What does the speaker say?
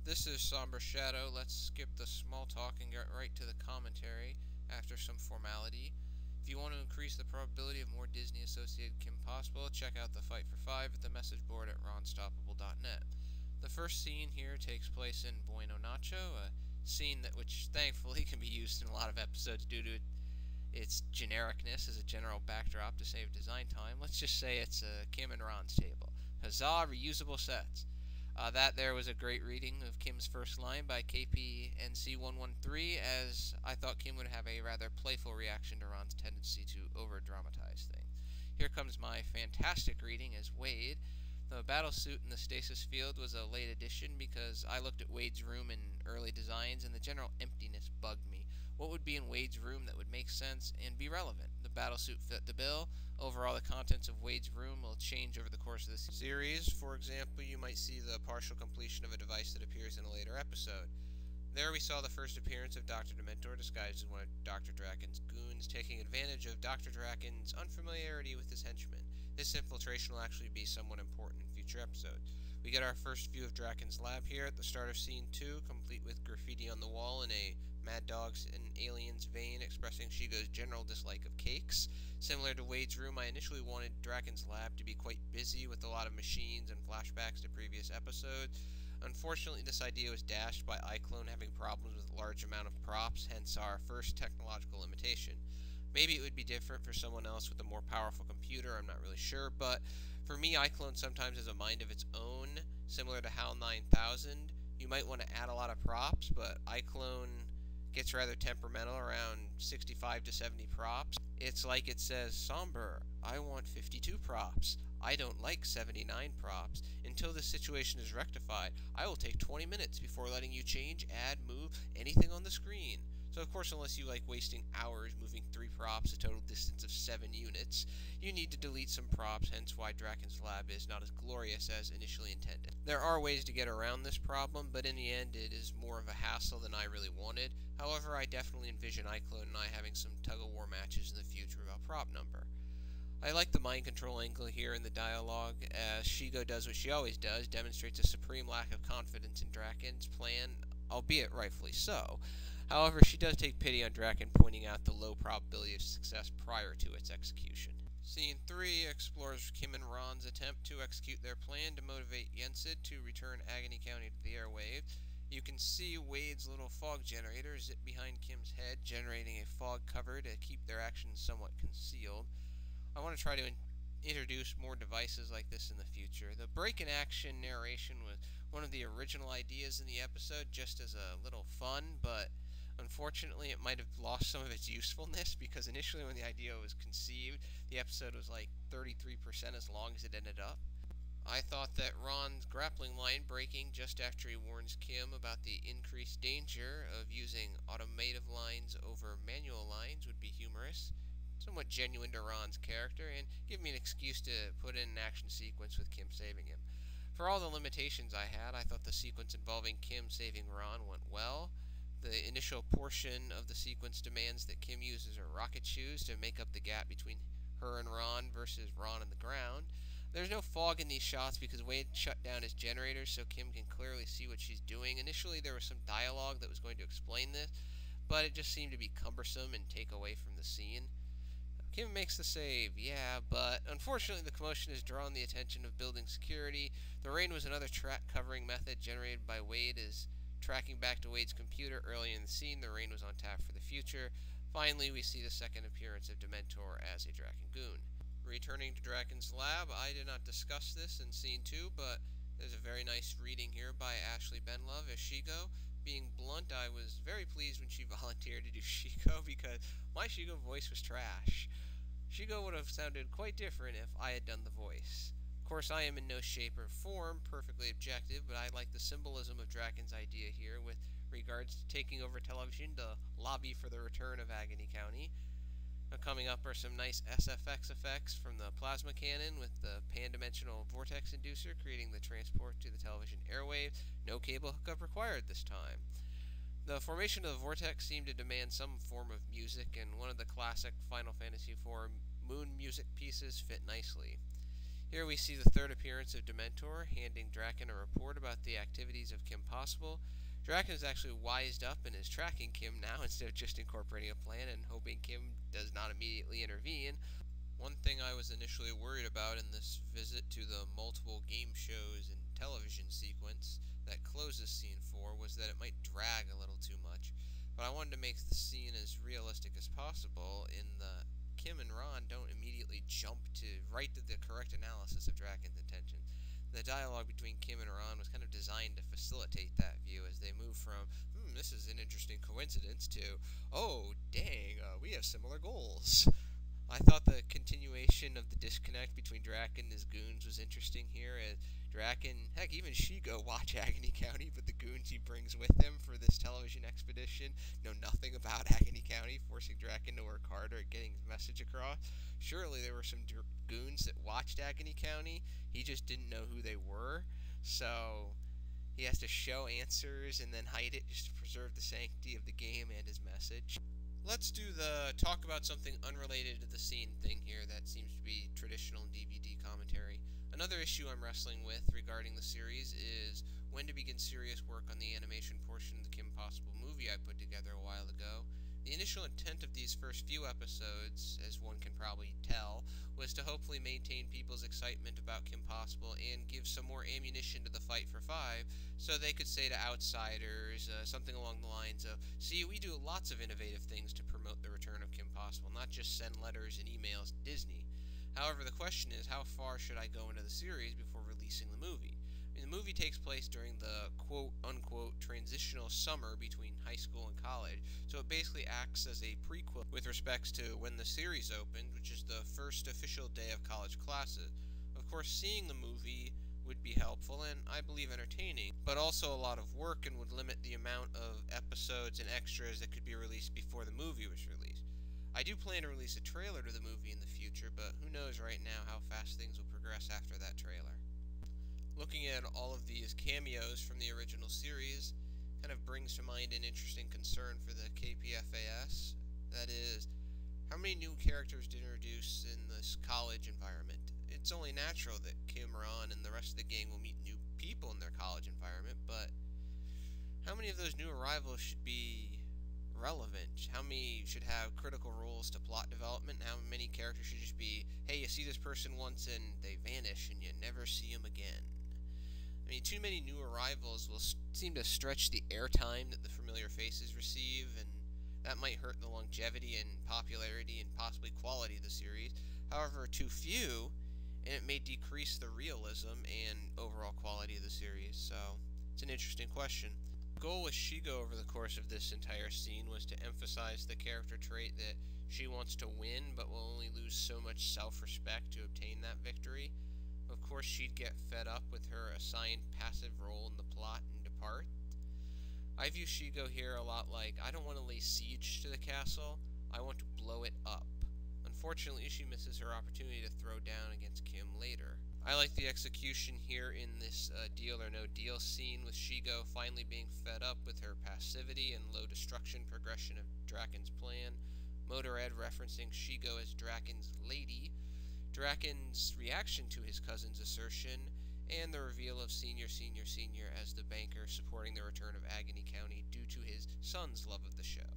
This is Sombershadow. Let's skip the small talk and get right to the commentary after some formality. If you want to increase the probability of more Disney-associated Kim possible, check out the Fight for Five at the message board at ronstoppable.net. The first scene here takes place in Bueno Nacho, a scene which thankfully can be used in a lot of episodes due to its genericness as a general backdrop to save design time. Let's just say it's Kim and Ron's table. Huzzah, reusable sets. That there was a great reading of Kim's first line by KPNC113, as I thought Kim would have a rather playful reaction to Ron's tendency to over-dramatize things. Here comes my fantastic reading as Wade. The battlesuit in the stasis field was a late addition because I looked at Wade's room in early designs and the general emptiness bugged me. What would be in Wade's room that would make sense and be relevant? The battlesuit fit the bill. Overall, the contents of Wade's room will change over the course of the series. For example, you might see the partial completion of a device that appears in a later episode. There we saw the first appearance of Dr. Dementor disguised as one of Dr. Draken's goons, taking advantage of Dr. Draken's unfamiliarity with his henchmen. This infiltration will actually be somewhat important in future episodes. We get our first view of Draken's lab here at the start of Scene 2, complete with graffiti on the wall in a Mad Dogs and Aliens vein expressing Shigo's general dislike of cakes. Similar to Wade's room, I initially wanted Draken's lab to be quite busy with a lot of machines and flashbacks to previous episodes. Unfortunately, this idea was dashed by iClone having problems with a large amount of props, hence our first technological limitation. Maybe it would be different for someone else with a more powerful computer, I'm not really sure, but for me, iClone sometimes has a mind of its own, similar to HAL 9000. You might want to add a lot of props, but iClone gets rather temperamental around 65 to 70 props. It's like it says, Somber, I want 52 props. I don't like 79 props. Until this situation is rectified, I will take 20 minutes before letting you change, add, move, anything on the screen. So of course, unless you like wasting hours moving 3 props a total distance of 7 units, you need to delete some props, hence why Draken's lab is not as glorious as initially intended. There are ways to get around this problem, but in the end it is more of a hassle than I really wanted. However, I definitely envision iClone and I having some tug-of-war matches in the future about prop number. I like the mind control angle here in the dialogue, as Shigo does what she always does, demonstrates a supreme lack of confidence in Draken's plan, albeit rightfully so. However, she does take pity on Draken, pointing out the low probability of success prior to its execution. Scene 3 explores Kim and Ron's attempt to execute their plan to motivate Yensid to return Agony County to the airwave. You can see Wade's little fog generator zip behind Kim's head, generating a fog cover to keep their actions somewhat concealed. I want to try to introduce more devices like this in the future. The break-in-action narration was one of the original ideas in the episode, just as a little fun, but unfortunately it might have lost some of its usefulness, because initially when the idea was conceived, the episode was like 33% as long as it ended up. I thought that Ron's grappling line breaking just after he warns Kim about the increased danger of using automative lines over manual lines would be humorous, somewhat genuine to Ron's character, and give me an excuse to put in an action sequence with Kim saving him. For all the limitations I had, I thought the sequence involving Kim saving Ron went well. The initial portion of the sequence demands that Kim uses her rocket shoes to make up the gap between her and Ron versus Ron and the ground. There's no fog in these shots because Wade shut down his generators so Kim can clearly see what she's doing. Initially there was some dialogue that was going to explain this, but it just seemed to be cumbersome and take away from the scene. Kim makes the save, yeah, but unfortunately the commotion has drawn the attention of building security. The rain was another track covering method generated by Wade as tracking back to Wade's computer early in the scene. The rain was on tap for the future. Finally, we see the second appearance of Dementor as a Draken goon. Returning to Draken's lab, I did not discuss this in Scene 2, but there's a very nice reading here by Ashley Benlove as Shigo. Being blunt, I was very pleased when she volunteered to do Shigo because my Shigo voice was trash. Shigo would have sounded quite different if I had done the voice. Of course, I am in no shape or form perfectly objective, but I like the symbolism of Draken's idea here with regards to taking over television to lobby for the return of Agony County. Coming up are some nice SFX effects from the plasma cannon with the pan-dimensional vortex inducer creating the transport to the television airwaves. No cable hookup required this time. The formation of the vortex seemed to demand some form of music, and one of the classic Final Fantasy IV moon music pieces fit nicely. Here we see the third appearance of Dementor, handing Draken a report about the activities of Kim Possible. Draken is actually wised up and is tracking Kim now instead of just incorporating a plan and hoping Kim does not immediately intervene. One thing I was initially worried about in this visit to the multiple game shows and television sequence that closes scene 4 was that it might drag a little too much, but I wanted to make the scene as realistic as possible in the Kim and Ron don't immediately jump right to the correct analysis of Draken's intentions. The dialogue between Kim and Ron was kind of designed to facilitate that view as they move from, this is an interesting coincidence, to, oh, dang, we have similar goals. I thought the continuation of the disconnect between Draken and his goons was interesting here, as Draken, heck, even Shigo watch Agony County, but the goons he brings with him for this television expedition know nothing about Agony County, forcing Draken to work harder at getting his message across. Surely there were some goons that watched Agony County, he just didn't know who they were, so he has to show answers and then hide it just to preserve the sanctity of the game and his message. Let's do the talk about something unrelated to the scene thing here that seems to be traditional in DVD commentary. Another issue I'm wrestling with regarding the series is when to begin serious work on the animation portion of the Kim Possible movie I put together a while ago. The initial intent of these first few episodes, as one can probably tell, was to hopefully maintain people's excitement about Kim Possible and give some more ammunition to the fight for 5, so they could say to outsiders something along the lines of, see, we do lots of innovative things to promote the return of Kim Possible, not just send letters and emails to Disney. However, the question is, how far should I go into the series before releasing the movie? The movie takes place during the quote-unquote transitional summer between high school and college, so it basically acts as a prequel with respects to when the series opened, which is the first official day of college classes. Of course, seeing the movie would be helpful and, I believe, entertaining, but also a lot of work and would limit the amount of episodes and extras that could be released before the movie was released. I do plan to release a trailer to the movie in the future, but who knows right now how fast things will progress after that trailer. Looking at all of these cameos from the original series kind of brings to mind an interesting concern for the KPFAS. That is, how many new characters did introduce in this college environment? It's only natural that Kim, Ron, and the rest of the gang will meet new people in their college environment, but how many of those new arrivals should be relevant? How many should have critical roles to plot development? How many characters should just be, hey, you see this person once and they vanish and you never see them again? I mean, too many new arrivals will seem to stretch the airtime that the familiar faces receive, and that might hurt the longevity and popularity and possibly quality of the series. However, too few, and it may decrease the realism and overall quality of the series, so it's an interesting question. The goal with Shigo over the course of this entire scene was to emphasize the character trait that she wants to win, but will only lose so much self-respect to obtain that victory. Of course, she'd get fed up with her assigned passive role in the plot and depart. I view Shigo here a lot like, I don't want to lay siege to the castle, I want to blow it up. Unfortunately, she misses her opportunity to throw down against Kim later. I like the execution here in this Deal or No Deal scene, with Shigo finally being fed up with her passivity and low destruction progression of Draken's plan, Motorhead referencing Shigo as Draken's lady, Draken's reaction to his cousin's assertion, and the reveal of Senior as the banker supporting the return of Agony County due to his son's love of the show.